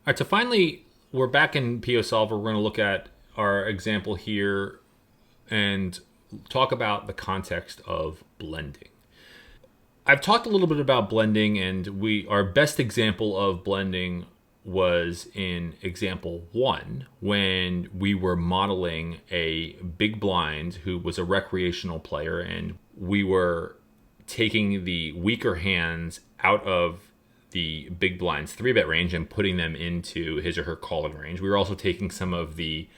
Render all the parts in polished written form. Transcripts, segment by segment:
All right, so finally, we're back in PioSolver. We're going to look at our example here and talk about the context of blending. I've talked a little bit about blending, and our best example of blending was in example 1 when we were modeling a big blind who was a recreational player, and we were taking the weaker hands out of the big blind's 3-bet range and putting them into his or her calling range. We were also taking some of the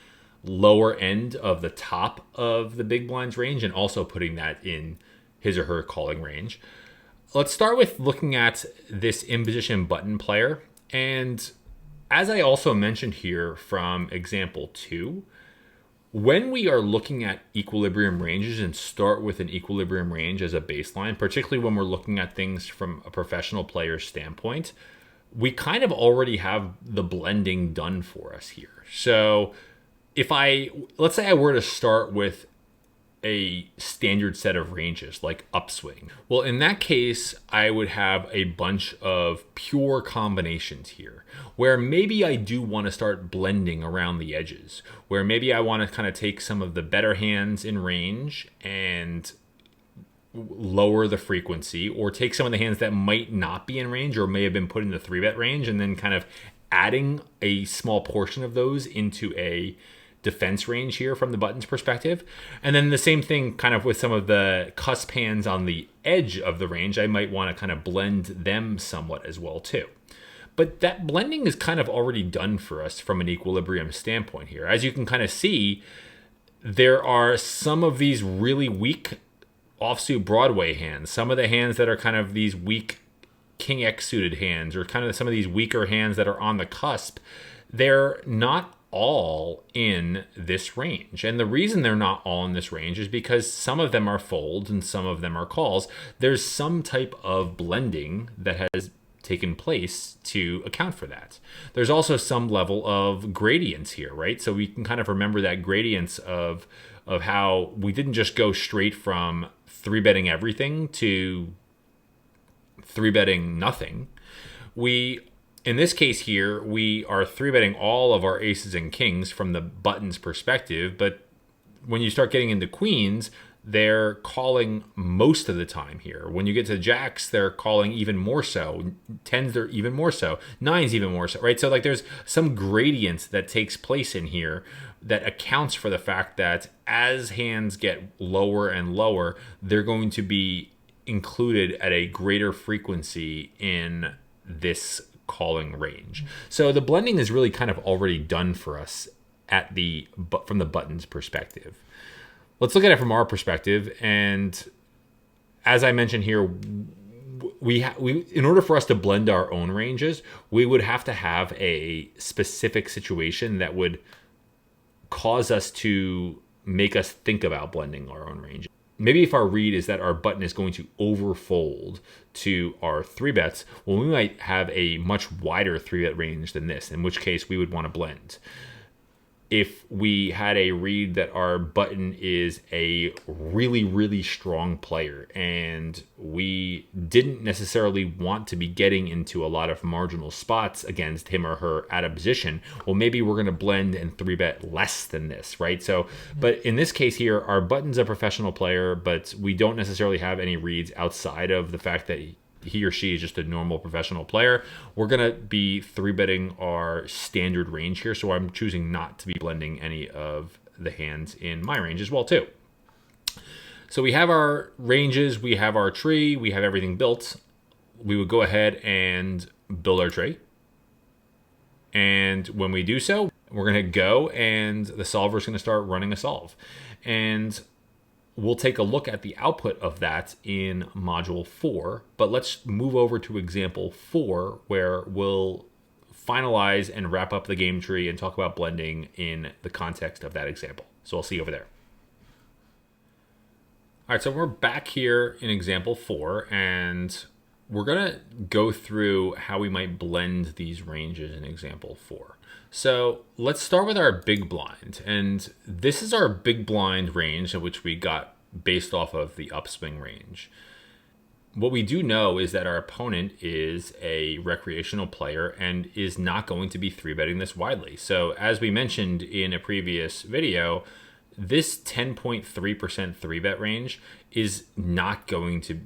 lower end of the top of the big blind's range and also putting that in his or her calling range. Let's start with looking at this in position button player. And as I also mentioned here from example 2, when we are looking at equilibrium ranges and start with an equilibrium range as a baseline, particularly when we're looking at things from a professional player's standpoint, we kind of already have the blending done for us here. So let's say I were to start with a standard set of ranges like upswing. Well, in that case, I would have a bunch of pure combinations here where maybe I do want to start blending around the edges, where maybe I want to kind of take some of the better hands in range and lower the frequency, or take some of the hands that might not be in range or may have been put in the 3-bet range and then kind of adding a small portion of those into a defense range here from the button's perspective. And then the same thing kind of with some of the cusp hands on the edge of the range. I might want to kind of blend them somewhat as well too. But that blending is kind of already done for us from an equilibrium standpoint here. As you can kind of see, there are some of these really weak offsuit Broadway hands, some of the hands that are kind of these weak King X suited hands, or kind of some of these weaker hands that are on the cusp. They're not all in this range. And the reason they're not all in this range is because some of them are folds and some of them are calls. There's some type of blending that has taken place to account for that. There's also some level of gradients here, right? So we can kind of remember that gradients of how we didn't just go straight from 3-betting everything to 3-betting nothing. In this case here, we are 3-betting all of our aces and kings from the button's perspective, but when you start getting into queens, they're calling most of the time here. When you get to jacks, they're calling even more so. Tens, they're even more so. Nines, even more so, right? So like there's some gradient that takes place in here that accounts for the fact that as hands get lower and lower, they're going to be included at a greater frequency in this calling range. So the blending is really kind of already done for us from the button's perspective. Let's look at it from our perspective. And as I mentioned here, we in order for us to blend our own ranges, we would have to have a specific situation that would cause us to make us think about blending our own range. Maybe if our read is that our button is going to overfold to our 3-bets, well, we might have a much wider 3-bet range than this, in which case we would want to blend. If we had a read that our button is a really, really strong player and we didn't necessarily want to be getting into a lot of marginal spots against him or her out of position, well, maybe we're going to blend and 3-bet less than this, right? So, but in this case here, our button's a professional player, but we don't necessarily have any reads outside of the fact that he or she is just a normal professional player. We're going to be 3-betting our standard range here, so I'm choosing not to be blending any of the hands in my range as well too. So we have our ranges, we have our tree, we have everything built. We would go ahead and build our tree. And when we do so, we're going to go and the solver is going to start running a solve. And we'll take a look at the output of that in module 4, but let's move over to example 4 where we'll finalize and wrap up the game tree and talk about blending in the context of that example. So I'll see you over there. All right, so we're back here in example 4, and we're going to go through how we might blend these ranges in example 4. So let's start with our big blind. And this is our big blind range, which we got based off of the upswing range. what we do know is that our opponent is a recreational player and is not going to be 3-betting this widely. So as we mentioned in a previous video, this 10.3% 3-bet range is not going to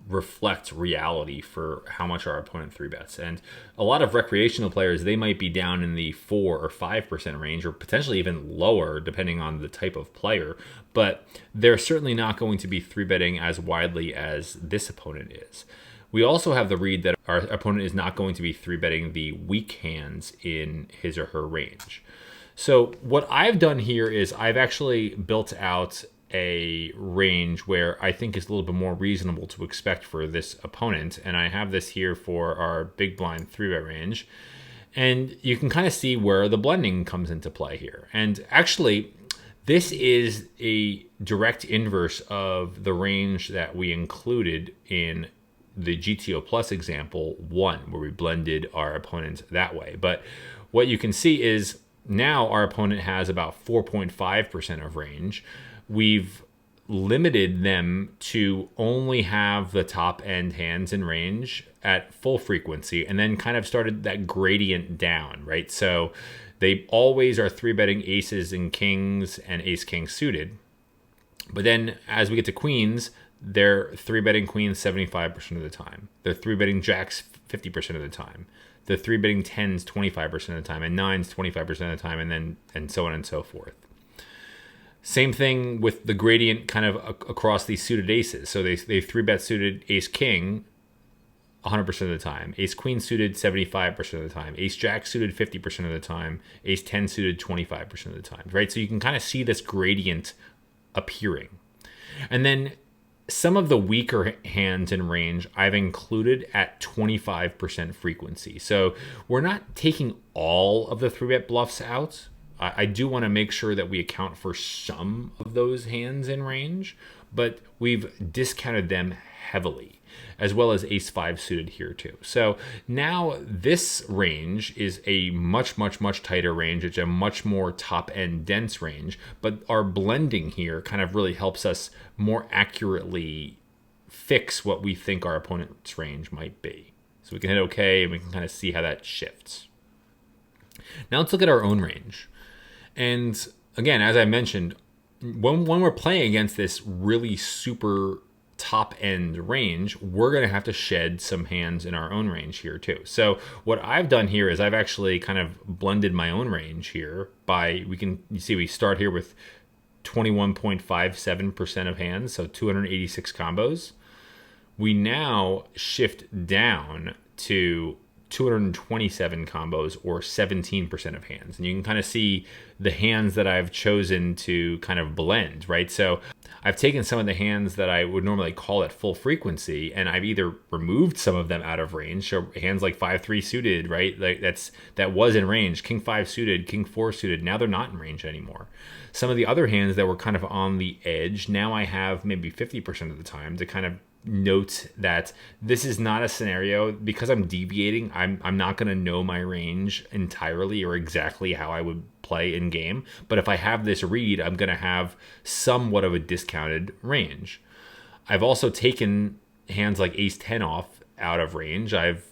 reflect reality for how much our opponent 3-bets. And a lot of recreational players, they might be down in the 4 or 5% range, or potentially even lower depending on the type of player, but they're certainly not going to be 3-betting as widely as this opponent is. We also have the read that our opponent is not going to be 3-betting the weak hands in his or her range. So what I've done here is I've actually built out a range where I think is a little bit more reasonable to expect for this opponent. And I have this here for our big blind 3-bet range. And you can kind of see where the blending comes into play here. And actually, this is a direct inverse of the range that we included in the GTO Plus example 1, where we blended our opponent that way. But what you can see is now our opponent has about 4.5% of range. We've limited them to only have the top end hands in range at full frequency, and then kind of started that gradient down, right? So they always are 3-betting aces and kings and ace king suited. But then as we get to queens, they're 3-betting queens 75% of the time. They're 3-betting jacks 50% of the time. They're 3-betting 10s 25% of the time, and 9s 25% of the time, and so on and so forth. Same thing with the gradient kind of across these suited aces. So they 3-bet suited ace king 100% of the time, ace queen suited 75% of the time, ace jack suited 50% of the time, ace 10 suited 25% of the time, right? So you can kind of see this gradient appearing. And then some of the weaker hands in range I've included at 25% frequency. So we're not taking all of the 3-bet bluffs out. I do want to make sure that we account for some of those hands in range, but we've discounted them heavily, as well as ace 5 suited here too. So now this range is a much, much, much tighter range. It's a much more top end dense range, but our blending here kind of really helps us more accurately fix what we think our opponent's range might be. So we can hit OK and we can kind of see how that shifts. Now let's look at our own range. And again, as I mentioned, when we're playing against this really super top end range, we're going to have to shed some hands in our own range here too. So what I've done here is I've actually kind of blended my own range here by, you see we start here with 21.57% of hands, so 286 combos. We now shift down to 227 combos, or 17% of hands. And you can kind of see the hands that I've chosen to kind of blend, right? So I've taken some of the hands that I would normally call at full frequency, and I've either removed some of them out of range. So hands like 5-3 suited, right? Like that was in range. King 5 suited, King 4 suited. Now they're not in range anymore. Some of the other hands that were kind of on the edge, now I have maybe 50% of the time to kind of note that this is not a scenario, because I'm deviating, I'm not going to know my range entirely or exactly how I would play in game. But if I have this read, I'm going to have somewhat of a discounted range. I've also taken hands like ace 10 off out of range. I've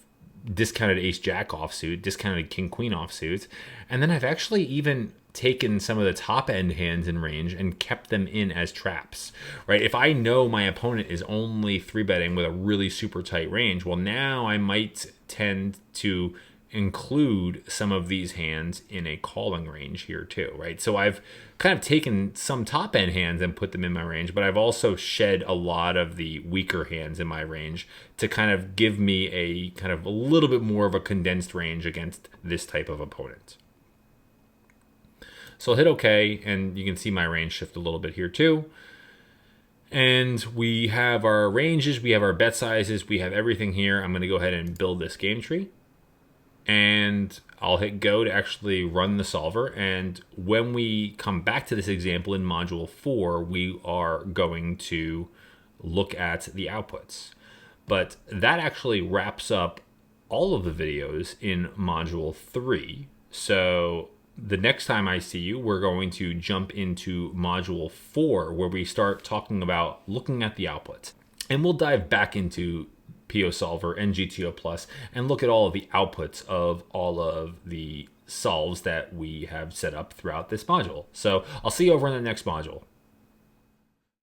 discounted ace jack offsuit, discounted king queen offsuit, and then I've actually even taken some of the top end hands in range and kept them in as traps, right? If I know my opponent is only 3-betting with a really super tight range, well, now I might tend to include some of these hands in a calling range here too, right? So I've kind of taken some top end hands and put them in my range, but I've also shed a lot of the weaker hands in my range to kind of give me a kind of a little bit more of a condensed range against this type of opponent. So I'll hit OK, and you can see my range shift a little bit here too. And we have our ranges, we have our bet sizes, we have everything here. I'm going to go ahead and build this game tree. And I'll hit go to actually run the solver. And when we come back to this example in module 4, we are going to look at the outputs. But that actually wraps up all of the videos in module 3. So the next time I see you, we're going to jump into module 4, where we start talking about looking at the outputs. And we'll dive back into PioSolver and GTO Plus and look at all of the outputs of all of the solves that we have set up throughout this module. So I'll see you over in the next module.